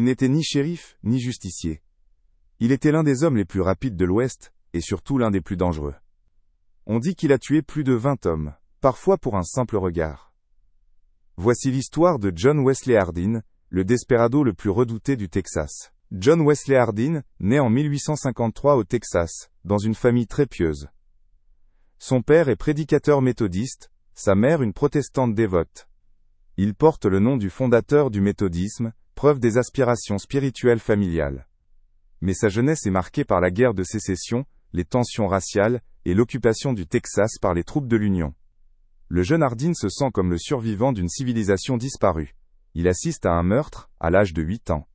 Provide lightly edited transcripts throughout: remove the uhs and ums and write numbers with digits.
Il n'était ni shérif, ni justicier. Il était l'un des hommes les plus rapides de l'Ouest, et surtout l'un des plus dangereux. On dit qu'il a tué plus de 20 hommes, parfois pour un simple regard. Voici l'histoire de John Wesley Hardin, le desperado le plus redouté du Texas. John Wesley Hardin, né en 1853 au Texas, dans une famille très pieuse. Son père est prédicateur méthodiste, sa mère une protestante dévote. Il porte le nom du fondateur du méthodisme, preuve des aspirations spirituelles familiales. Mais sa jeunesse est marquée par la guerre de sécession, les tensions raciales, et l'occupation du Texas par les troupes de l'Union. Le jeune Hardin se sent comme le survivant d'une civilisation disparue. Il assiste à un meurtre, à l'âge de 8 ans.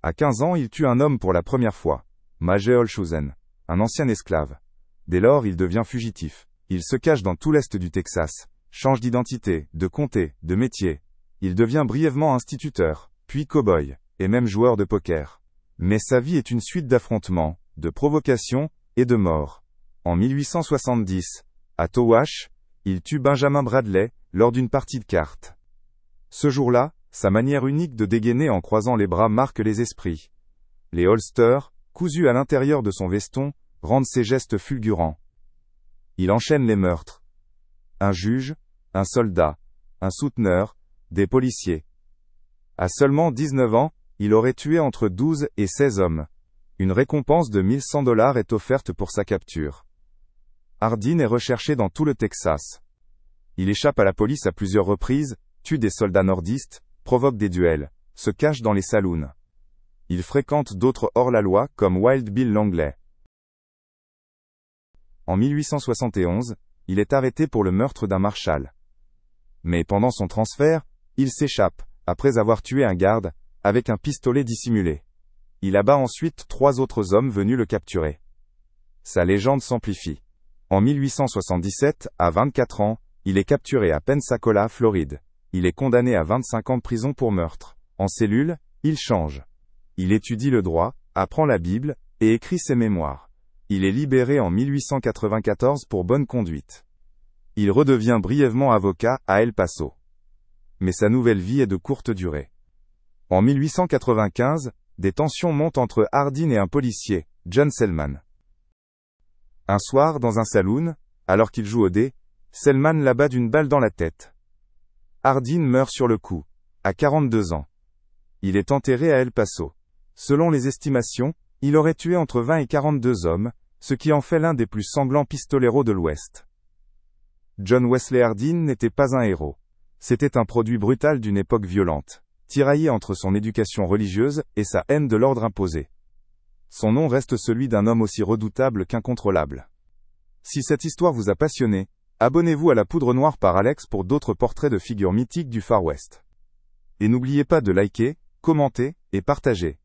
À 15 ans, il tue un homme pour la première fois, Maje Olshusen, un ancien esclave. Dès lors, il devient fugitif. Il se cache dans tout l'est du Texas, change d'identité, de comté, de métier. Il devient brièvement instituteur, puis cow-boy, et même joueur de poker. Mais sa vie est une suite d'affrontements, de provocations, et de morts. En 1870, à Towash, il tue Benjamin Bradley, lors d'une partie de cartes. Ce jour-là, sa manière unique de dégainer en croisant les bras marque les esprits. Les holsters, cousus à l'intérieur de son veston, rendent ses gestes fulgurants. Il enchaîne les meurtres. Un juge, un soldat, un souteneur, des policiers. À seulement 19 ans, il aurait tué entre 12 et 16 hommes. Une récompense de $1100 est offerte pour sa capture. Hardin est recherché dans tout le Texas. Il échappe à la police à plusieurs reprises, tue des soldats nordistes, provoque des duels, se cache dans les saloons. Il fréquente d'autres hors-la-loi comme Wild Bill Langley. En 1871, il est arrêté pour le meurtre d'un marshal. Mais pendant son transfert, il s'échappe, après avoir tué un garde, avec un pistolet dissimulé. Il abat ensuite 3 autres hommes venus le capturer. Sa légende s'amplifie. En 1877, à 24 ans, il est capturé à Pensacola, Floride. Il est condamné à 25 ans de prison pour meurtre. En cellule, il change. Il étudie le droit, apprend la Bible, et écrit ses mémoires. Il est libéré en 1894 pour bonne conduite. Il redevient brièvement avocat à El Paso. Mais sa nouvelle vie est de courte durée. En 1895, des tensions montent entre Hardin et un policier, John Selman. Un soir, dans un saloon, alors qu'il joue au dé, Selman l'abat d'une balle dans la tête. Hardin meurt sur le coup, à 42 ans. Il est enterré à El Paso. Selon les estimations, il aurait tué entre 20 et 42 hommes, ce qui en fait l'un des plus sanglants pistoleros de l'Ouest. John Wesley Hardin n'était pas un héros. C'était un produit brutal d'une époque violente, tiraillé entre son éducation religieuse et sa haine de l'ordre imposé. Son nom reste celui d'un homme aussi redoutable qu'incontrôlable. Si cette histoire vous a passionné, abonnez-vous à La Poudre Noire par Alex pour d'autres portraits de figures mythiques du Far West. Et n'oubliez pas de liker, commenter et partager.